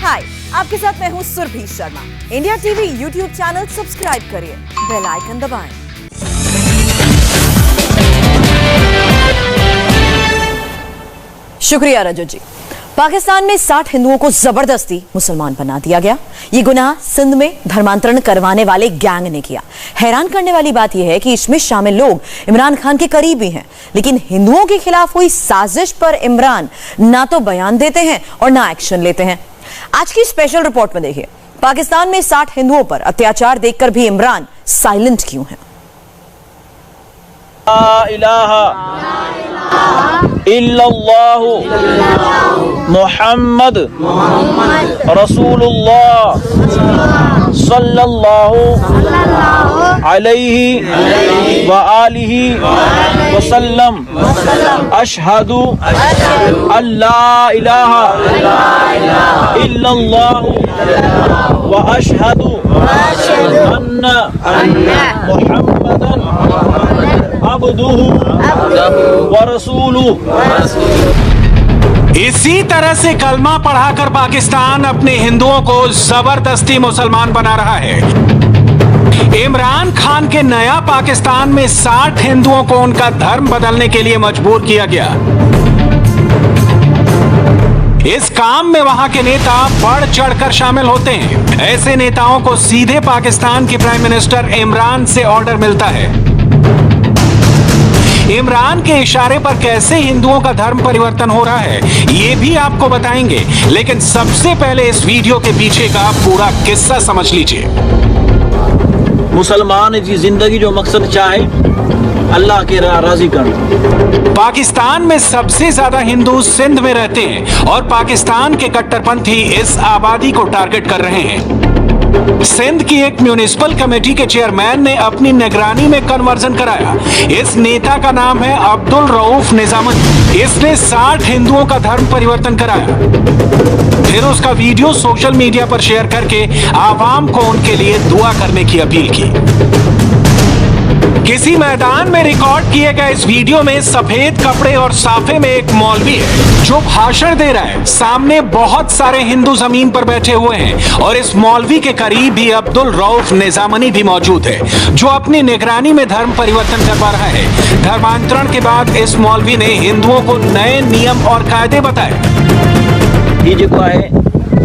हाय, आपके साथ मैं हूँ Surabhi Sharma. India TV YouTube channel subscribe करिए, बेल आइकन दबाएं। शुक्रिया रजत जी। पाकिस्तान में 60 हिंदुओं को जबरदस्ती मुसलमान बना दिया गया। ये गुनाह सिंध में धर्मांतरण करवाने वाले गैंग ने किया। हैरान करने वाली बात यह है कि इसमें शामिल लोग इमरान खान के करीबी हैं, लेकिन हिंदुओं के खिलाफ हुई साजिश पर इमरान ना तो बयान देते हैं और ना एक्शन लेते हैं। आज की स्पेशल रिपोर्ट में देखिए, पाकिस्तान में 60 हिंदुओं पर अत्याचार देखकर भी इमरान साइलेंट क्यों है। ला इलाहा इल्लल्लाहु मुहम्मद रसूलुल्लाह सल्लल्लाहु अलैहि व आलिहि वसल्लम अशहदु अल्ला इलाहा इल्लल्लाहु व अशहदु अन्ना मुहम्मदन अब्दुहु व रसूलुहु। इसी तरह से कलमा पढ़ाकर पाकिस्तान अपने हिंदुओं को जबरदस्ती मुसलमान बना रहा है। इमरान खान के नया पाकिस्तान में 60 हिंदुओं को उनका धर्म बदलने के लिए मजबूर किया गया। इस काम में वहां के नेता बढ़ चढ़कर शामिल होते हैं। ऐसे नेताओं को सीधे पाकिस्तान के प्राइम मिनिस्टर इमरान से ऑर्डर मिलता है। इमरान के इशारे पर कैसे हिंदुओं का धर्म परिवर्तन हो रहा है, ये भी आपको बताएंगे, लेकिन सबसे पहले इस वीडियो के पीछे का पूरा किस्सा समझ लीजिए। मुसलमान जी जिंदगी जो मकसद चाहे अल्लाह के राजी कर। पाकिस्तान में सबसे ज्यादा हिंदू सिंध में रहते हैं और पाकिस्तान के कट्टरपंथी इस आबादी को टारगेट कर रहे हैं। सिंध की एक म्युनिसिपल कमेटी के चेयरमैन ने अपनी निगरानी में कन्वर्जन कराया। इस नेता का नाम है अब्दुल रऊफ निजामनी। इसने 60 हिंदुओं का धर्म परिवर्तन कराया, फिर उसका वीडियो सोशल मीडिया पर शेयर करके आवाम को उनके लिए दुआ करने की अपील की। किसी मैदान में रिकॉर्ड किए गए इस वीडियो में सफेद कपड़े और साफे में एक मौलवी है जो भाषण दे रहा है। सामने बहुत सारे हिंदू जमीन पर बैठे हुए हैं और इस मौलवी के करीब ही अब्दुल रऊफ निजामनी भी मौजूद है जो अपनी निगरानी में धर्म परिवर्तन करवा रहा है। धर्मांतरण के बाद इस मौलवी ने हिंदुओं को नए नियम और कायदे बताए। ये जो है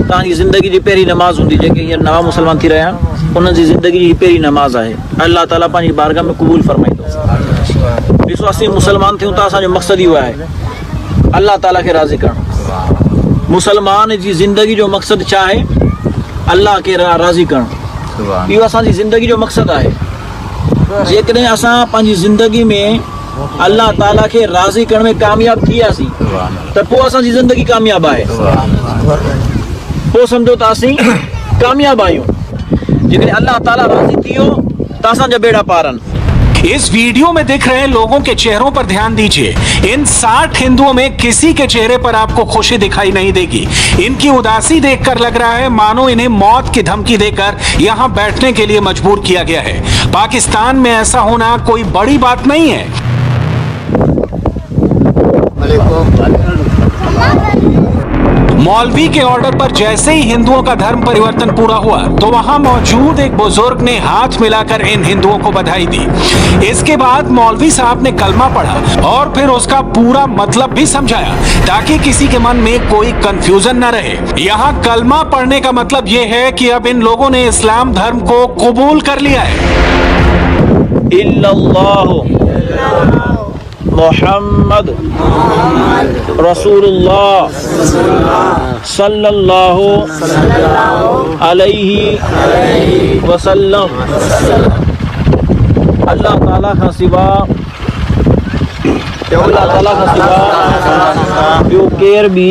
तव्हांजी ज़िंदगी जी पहिरीं नमाज़ हूंदी, जेके हींअर नवां मुसलमान थी रहिया आहिनि, उन्हनि जी ज़िंदगी जी पहिरीं नमाज़ आहे। अल्लाह ताला पंहिंजी बारगाह में क़बूल फरमाईंदो। ॾिसो, असीं मुसलमान थियूं त असांजो मक़सदु इहो आहे अल्लाह ताला खे राज़ी करणु। मुसलमान जी ज़िंदगी जो मक़सदु छा आहे? अल्लाह खे राज़ी करणु। इहो असांजी ज़िंदगी जो मक़सदु आहे। जेकॾहिं असां पंहिंजी ज़िंदगी में अल्लाह ताला खे राज़ी करण में कामयाब थी वियासीं त पोइ असांजी ज़िंदगी कामयाब आहे। पोइ समझो त असीं कामयाब आहियूं। जेकॾहिं अल्लाह ताला राज़ी थी वियो त असांजा बेड़ा पार आहिनि। इस वीडियो में दिख रहे लोगों के चेहरों पर ध्यान दीजिए। इन 60 हिंदुओं में किसी के चेहरे पर आपको खुशी दिखाई नहीं देगी। इनकी उदासी देखकर लग रहा है मानो इन्हें मौत की धमकी देकर यहां बैठने के लिए मजबूर किया गया है। पाकिस्तान में ऐसा होना कोई बड़ी बात नहीं है। मौलवी के ऑर्डर पर जैसे ही हिंदुओं का धर्म परिवर्तन पूरा हुआ तो वहां मौजूद एक बुजुर्ग ने हाथ मिलाकर इन हिंदुओं को बधाई दी। इसके बाद मौलवी साहब ने कलमा पढ़ा और फिर उसका पूरा मतलब भी समझाया ताकि किसी के मन में कोई कंफ्यूजन न रहे। यहाँ कलमा पढ़ने का मतलब यह है कि अब इन लोगों ने इस्लाम धर्म को कबूल कर लिया है। इल्लल्लाहु मुहम्मद रसूलुल्लाह सल्लल्लाहु अलैहि वसल्लम। अल्लाह ताला का सिवा ॿियो केर बि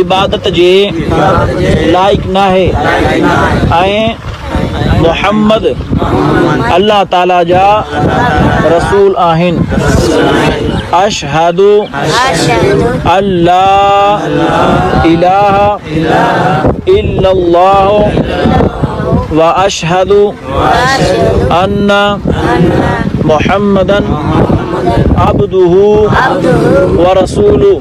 इबादत जे लाइक़ न आहे ऐं मुहम्मद अल्लाह ताला जा रसूल आहिनि। अशहदु अल्ला इलाहा इल्लल्लाहु व अशहदु अन्ना मुहम्मदन अब्दुहु व रसूलुहु।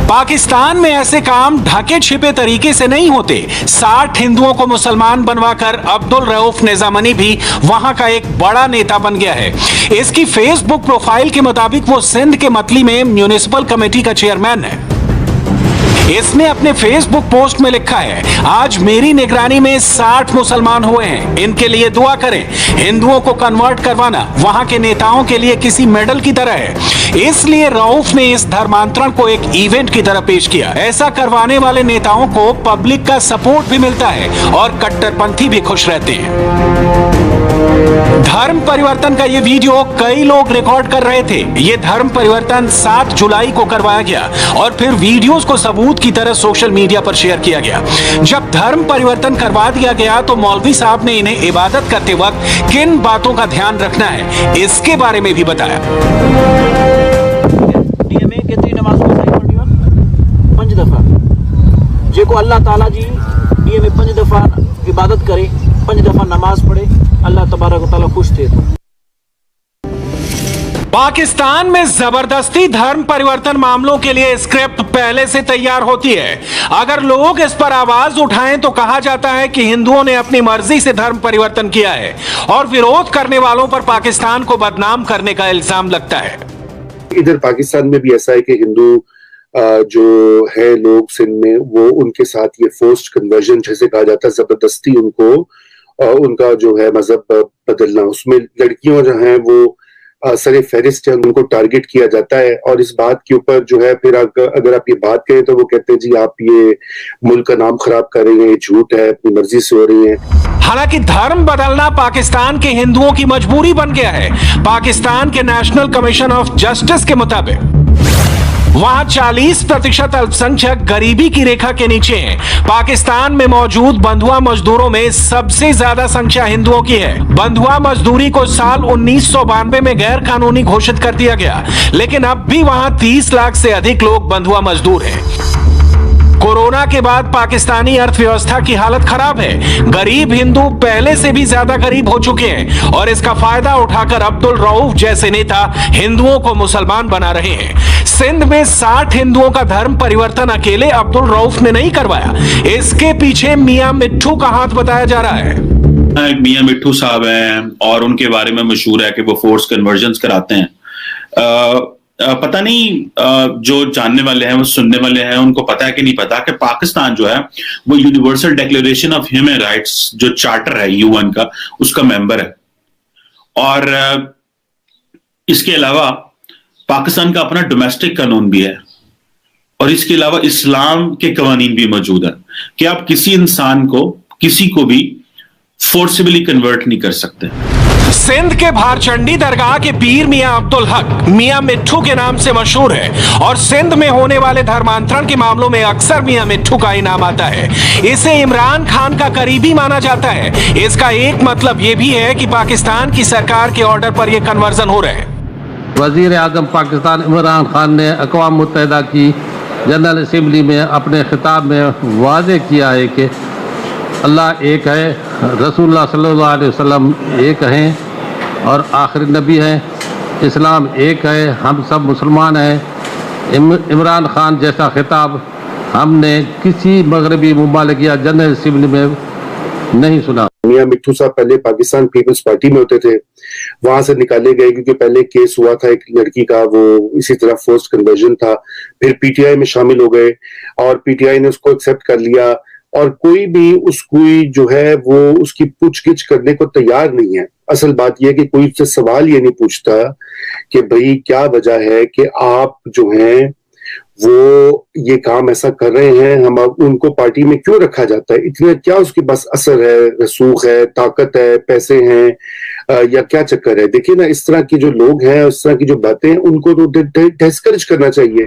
पाकिस्तान में ऐसे काम ढके छिपे तरीके से नहीं होते। 60 हिंदुओं को मुसलमान बनवाकर अब्दुल रऊफ निजामनी भी वहां का एक बड़ा नेता बन गया है। इसकी फेसबुक प्रोफाइल के मुताबिक वो सिंध के मतली में म्युनिसिपल कमेटी का चेयरमैन है। इसने अपने फेसबुक पोस्ट में लिखा है, आज मेरी निगरानी में 60 मुसलमान हुए हैं, इनके लिए दुआ करें। हिंदुओं को कन्वर्ट करवाना वहां के नेताओं के लिए किसी मेडल की तरह है, इसलिए रऊफ ने इस धर्मांतरण को एक इवेंट की तरह पेश किया। ऐसा करवाने वाले नेताओं को पब्लिक का सपोर्ट भी मिलता है और कट्टरपंथी भी खुश रहते हैं। धर्म परिवर्तन का ये वीडियो कई लोग रिकॉर्ड कर रहे थे। ये धर्म परिवर्तन 7 जुलाई को करवाया गया और फिर वीडियोस को सबूत की तरह सोशल मीडिया पर शेयर किया गया। जब धर्म परिवर्तन करवा दिया गया तो मौलवी साहब ने इन्हें इबादत करते वक्त किन बातों का ध्यान रखना है, इसके बारे में भी बताया। पंज दफा जेको अल्लाह ताला जी ॾींहं में 5 दफा इबादत करे, 5 दफा नमाज पढ़े, अल्लाह तबारक व तआला खुश थे। पाकिस्तान में जबरदस्ती धर्म परिवर्तन मामलों के लिए स्क्रिप्ट पहले से तैयार होती है। अगर लोग इस पर आवाज उठाएं तो कहा जाता है कि हिंदुओं ने अपनी मर्जी से धर्म परिवर्तन किया है और विरोध करने वालों पर पाकिस्तान को बदनाम करने का इल्जाम लगता है। इधर पाकिस्तान में भी ऐसा है कि हिंदू जो है लोग सिंध में, वो उनके साथ ये फोर्स्ड कन्वर्जन जैसे कहा जाता है, जबरदस्ती उनको उनका जो है मजहब बदलना, उसमें लड़कियों जो हैं वो सरे फहरिस्त है, उनको टारगेट किया जाता है। और इस बात के ऊपर जो है फिर अगर आप ये बात करें तो वो कहते हैं जी आप ये मुल्क का नाम खराब कर रही हैं, झूठ है, अपनी मर्जी से हो रही है। हालांकि धर्म बदलना पाकिस्तान के हिंदुओं की मजबूरी बन गया है। पाकिस्तान के नेशनल कमीशन ऑफ जस्टिस के मुताबिक वहां 40% अल्पसंख्यक गरीबी की रेखा के नीचे हैं। पाकिस्तान में मौजूद बंधुआ मजदूरों में सबसे ज्यादा संख्या हिंदुओं की है। बंधुआ मजदूरी को साल 1992 में गैर कानूनी घोषित कर दिया गया, लेकिन अब भी वहां 30 लाख से अधिक लोग बंधुआ मजदूर हैं। कोरोना के बाद पाकिस्तानी अर्थव्यवस्था की हालत खराब है। गरीब हिंदू पहले से भी ज्यादा गरीब हो चुके हैं और इसका फायदा उठाकर अब्दुल रऊफ जैसे नेता हिंदुओं को मुसलमान बना रहे हैं। सिंध में 60 हिंदुओं का धर्म परिवर्तन अकेले अब्दुल रऊफ ने नहीं करवाया, इसके पीछे मियां मिट्ठू का हाथ बताया जा रहा है। मियां मिट्ठू साहब हैं और उनके बारे में मशहूर है कि वो फोर्स कन्वर्जन्स कराते हैं। पता नहीं जो जानने वाले हैं, वो सुनने वाले हैं, उनको पता है कि नहीं पता कि पाकिस्तान जो है वो universal declaration of human rights जो चार्टर है यूएन का, उसका मेंबर है। और इसके अलावा पाकिस्तान का अपना डोमेस्टिक कानून भी है और इसके अलावा इस्लाम के कवानीन भी मौजूद है कि आप किसी इंसान को, किसी को भी फोर्सिबली कन्वर्ट नहीं कर सकते। सिंध के भारचंडी दरगाह के पीर मियां अब्दुल हक मियां मिट्ठू के नाम से मशहूर है और सिंध में होने वाले धर्मांतरण के मामलों में अक्सर मियां मिट्ठू का ही नाम आता है। इसे इमरान खान का करीबी माना जाता है। इसका एक मतलब यह भी है कि पाकिस्तान की सरकार के ऑर्डर पर यह कन्वर्जन हो रहा है। वजीर आजम पाकिस्तान इमरान खान ने अक़वाम मुत्तहिदा की जनरल असम्बली में अपने खिताब में वाज़ेह किया है कि अल्लाह एक है, रसूलुल्लाह सल्लल्लाहु अलैहि वसल्लम एक हैं और आखिरी नबी हैं, इस्लाम एक है, हम सब मुसलमान हैं। इमरान खान जैसा खिताब हमने किसी मगरबी मुमालिक या जनरल असम्बली में नहीं सुना। मियां मिट्ठू साहब पहले पाकिस्तान पीपल्स पार्टी में होते थे, वहां से निकाले गए क्योंकि पहले केस हुआ था एक लड़की का, वो इसी तरह फोर्स्ड कन्वर्जन था। फिर पीटीआई में शामिल हो गए और पीटीआई ने उसको एक्सेप्ट कर लिया और कोई भी उसको जो है वो उसकी पूछगिछ करने को तैयार नहीं है। असल बात यह है कि कोई उससे सवाल ये नहीं पूछता कि भाई क्या वजह है कि आप जो हैं वो ये काम ऐसा कर रहे हैं, हम अब उनको पार्टी में क्यों रखा जाता है, इतना क्या उसके पास असर है, रसूख है, ताकत है, पैसे हैं या क्या चक्कर है। देखिए ना, इस तरह के जो लोग हैं, इस तरह की जो बातें हैं, उनको तो डिस्करेज करना चाहिए।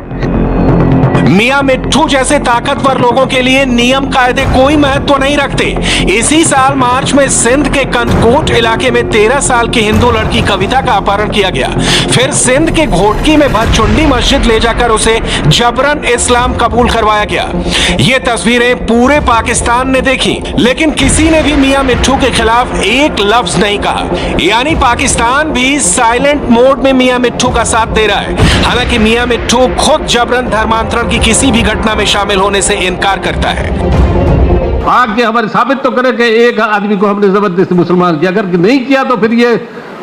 मियां मिट्ठू जैसे ताकतवर लोगों के लिए नियम कायदे कोई महत्व नहीं रखते। इसी साल मार्च में सिंध के कंदकोट इलाके में 13 साल की हिंदू लड़की कविता का अपहरण किया गया। फिर सिंध के घोटकी में भरचुंडी मस्जिद ले जाकर उसे जबरन इस्लाम कबूल करवाया गया। ये तस्वीरें पूरे पाकिस्तान ने देखी, लेकिन किसी ने भी मियां मिट्ठू के खिलाफ एक लफ्ज नहीं कहा। यानी पाकिस्तान भी साइलेंट मोड में मियां मिट्ठू का साथ दे रहा है। हालांकि मियां मिट्ठू खुद जबरन धर्मांतरण की किसी भी घटना में शामिल होने से इनकार करता है। आगे हमारे साबित तो करे कि एक आदमी को हमने जबरदस्ती मुसलमान किया, अगर नहीं किया तो फिर ये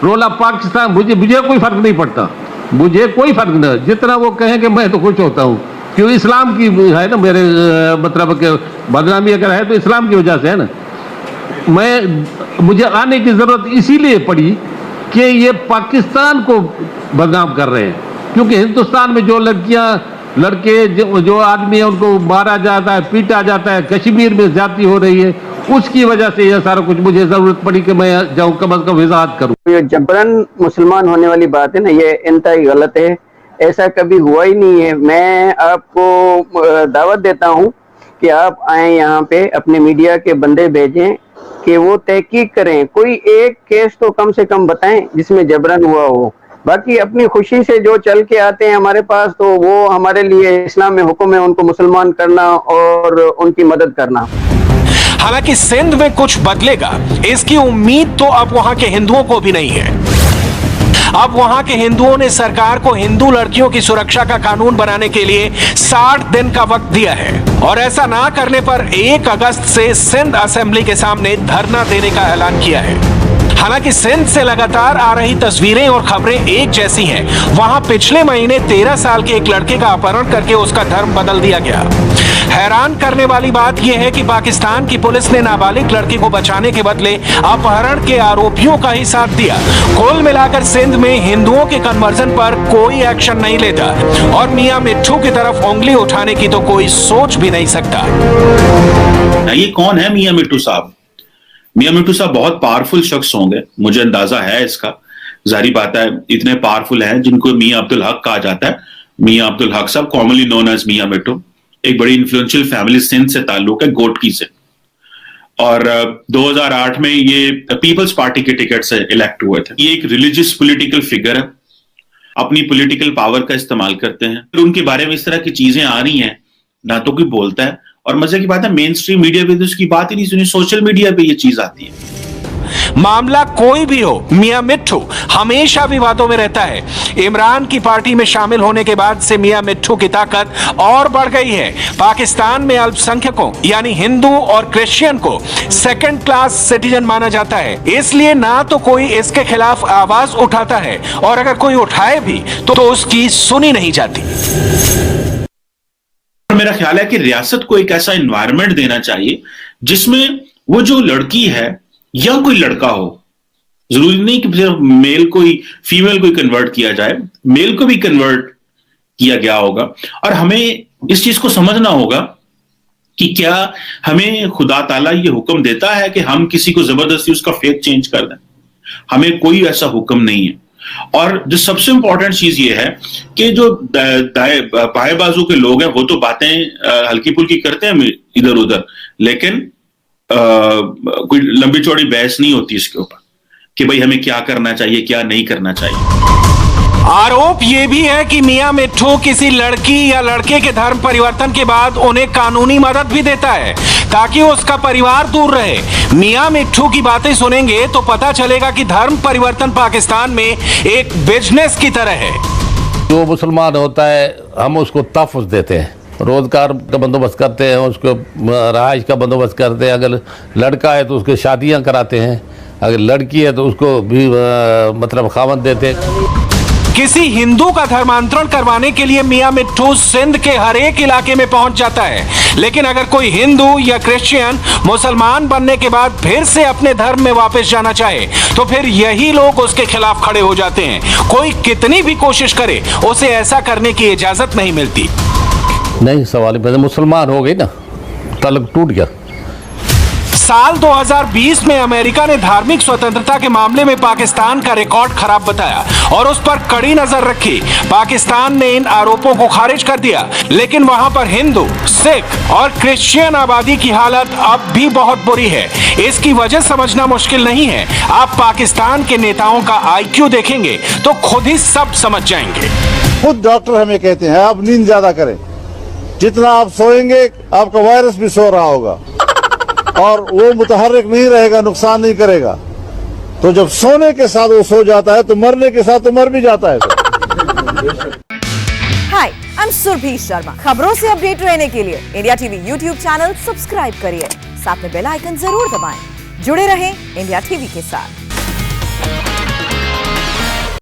रोला पाकिस्तान, मुझे कोई फर्क नहीं पड़ता, मुझे कोई फर्क नहीं। जितना वो कहें कि मैं तो खुश होता हूँ, क्यों इस्लाम की है ना, मेरे मतलब के बदनामी अगर है तो इस्लाम की वजह से है ना। मुझे आने की जरूरत इसीलिए पड़ी कि ये पाकिस्तान को बदनाम कर रहे हैं, क्योंकि हिंदुस्तान में जो लड़के जो आदमी है उनको मारा जाता है, पीटा जाता है, कश्मीर में ज्यादती हो रही है, उसकी वजह से यह सारा कुछ मुझे जरूरत पड़ी कि मैं जाऊं, कम अज कम वजाहत करूं। ये जबरन मुसलमान होने वाली बात है ना, ये इंतहाई गलत है, ऐसा कभी हुआ ही नहीं है। मैं आपको दावत देता हूं कि आप आए यहाँ पे, अपने मीडिया के बंदे भेजें कि वो तहकीक करें, कोई एक केस तो कम से कम बताएं जिसमें जबरन हुआ हो। बाकी अपनी खुशी से जो चल के आते हैं हमारे पास, तो वो हमारे लिए इस्लाम में हुक्म है उनको मुसलमान करना और उनकी मदद करना। हालांकि सिंध में कुछ बदलेगा इसकी उम्मीद तो अब वहां के हिंदुओं को भी नहीं है। अब वहां के हिंदुओं ने सरकार को हिंदू लड़कियों की सुरक्षा का कानून बनाने के लिए 60 दिन का वक्त दिया है, और ऐसा ना करने पर 1 अगस्त से सिंध असेंबली के सामने धरना देने का ऐलान किया है। हालांकि सिंध से लगातार आ रही तस्वीरें और खबरें एक जैसी हैं। वहां पिछले महीने 13 साल के एक लड़के का अपहरण करके उसका धर्म बदल दिया गया। हैरान करने वाली बात यह है कि पाकिस्तान की पुलिस ने नाबालिग लड़की को बचाने के बदले अपहरण के आरोपियों का ही साथ दिया। कुल मिलाकर सिंध में हिंदुओं के कन्वर्जन पर कोई एक्शन नहीं लेता, और मियां मिट्ठू की तरफ उंगली उठाने की तो कोई सोच भी नहीं सकता। ये कौन है मियां मिट्ठू साहब? मियां मिट्ठू साहब बहुत पावरफुल शख्स होंगे, मुझे अंदाजा है इसका। जारी बात है इतने पावरफुल हैं जिनको मियां अब्दुल हक कहा जाता है। मियां अब्दुल हक साहब कॉमनली नोन एज मियां मिट्ठू, एक बड़ी इन्फ्लुएंशियल फैमिली सिंध से ताल्लुक है, गोटकी से, और 2008 में ये पीपल्स पार्टी के टिकट से इलेक्ट हुए थे। ये एक रिलीजियस पॉलिटिकल फिगर है, अपनी पॉलिटिकल पावर का इस्तेमाल करते हैं। तो उनके बारे में इस तरह की चीजें आ रही हैं, ना तो कोई बोलता है, और मजे की बात है मेन स्ट्रीम मीडिया पे तो उसकी बात ही नहीं सुनी, सोशल मीडिया पे ये चीज आती है। मामला कोई भी हो, मियां मिट्ठू हमेशा विवादों में रहता है। इमरान की पार्टी में शामिल होने के बाद से मियां मिट्ठू की ताकत और बढ़ गई है। पाकिस्तान में अल्पसंख्यकों यानी हिंदू और क्रिश्चियन को सेकंड क्लास सिटीजन माना जाता है, इसलिए ना तो कोई इसके खिलाफ आवाज उठाता है, और अगर कोई उठाए भी तो उसकी सुनी नहीं जाती। मेरा ख्याल है कि रियासत को एक ऐसा एनवायरनमेंट देना चाहिए जिसमें वो जो लड़की है या कोई लड़का हो, जरूरी नहीं कि सिर्फ मेल को ही फीमेल को ही कन्वर्ट किया जाए, मेल को भी कन्वर्ट किया गया होगा। और हमें इस चीज को समझना होगा कि क्या हमें खुदा ताला ये हुक्म देता है कि हम किसी को जबरदस्ती उसका फेथ चेंज कर दें? हमें कोई ऐसा हुक्म नहीं है। और जो सबसे इंपॉर्टेंट चीज ये है कि जो बाएं बाजू के लोग हैं वो तो बातें हल्की फुल्की करते हैं इधर उधर, लेकिन कोई लंबी चौड़ी बहस नहीं होती इसके ऊपर कि भाई हमें क्या करना चाहिए क्या नहीं करना चाहिए। आरोप यह भी है कि मियां मिट्ठू किसी लड़की या लड़के के धर्म परिवर्तन के बाद उन्हें कानूनी मदद भी देता है ताकि उसका परिवार दूर रहे। मियां मिट्ठू की बातें सुनेंगे तो पता चलेगा कि धर्म परिवर्तन पाकिस्तान में एक बिजनेस की तरह है। जो मुसलमान होता है हम उसको तहफ़्फ़ुज़ देते हैं, रोजगार का बंदोबस्त करते हैं, उसको रहाइश का बंदोबस्त करते हैं। अगर लड़का है तो उसके शादियां कराते हैं, अगर लड़की है तो उसको भी मतलब खावंद देते हैं। किसी हिंदू का धर्मांतरण करवाने के लिए मियां मिट्ठू सिंध के हर एक इलाके में पहुंच जाता है, लेकिन अगर कोई हिंदू या क्रिश्चियन मुसलमान बनने के बाद फिर से अपने धर्म में वापस जाना चाहे तो फिर यही लोग उसके खिलाफ खड़े हो जाते हैं। कोई कितनी भी कोशिश करे उसे ऐसा करने की इजाजत नहीं मिलती। नहीं, सवाल ही मुसलमान हो गई ना, तलक टूट गया। साल 2020 में अमेरिका ने धार्मिक स्वतंत्रता के मामले में पाकिस्तान का रिकॉर्ड खराब बताया और उस पर कड़ी नजर रखी। पाकिस्तान ने इन आरोपों को खारिज कर दिया, लेकिन वहां पर हिंदू, सिख और क्रिश्चियन आबादी की हालत अब भी बहुत बुरी है। इसकी वजह समझना मुश्किल नहीं है। आप पाकिस्तान के नेताओं का IQ देखेंगे तो खुद ही सब समझ जाएंगे। खुद डॉक्टर हमें कहते हैं आप नींद ज्यादा करें, जितना आप सोएंगे आपका वायरस भी सो रहा होगा और वो मुतहर्रिक नहीं रहेगा, नुकसान नहीं करेगा। तो जब सोने के साथ वो सो जाता है तो मरने के साथ तो मर भी जाता है। हाय, आई एम सुरभि शर्मा। खबरों से अपडेट रहने के लिए India TV YouTube channel subscribe करिए, साथ में बेल आइकन जरूर दबाएं। जुड़े रहें इंडिया टीवी के साथ।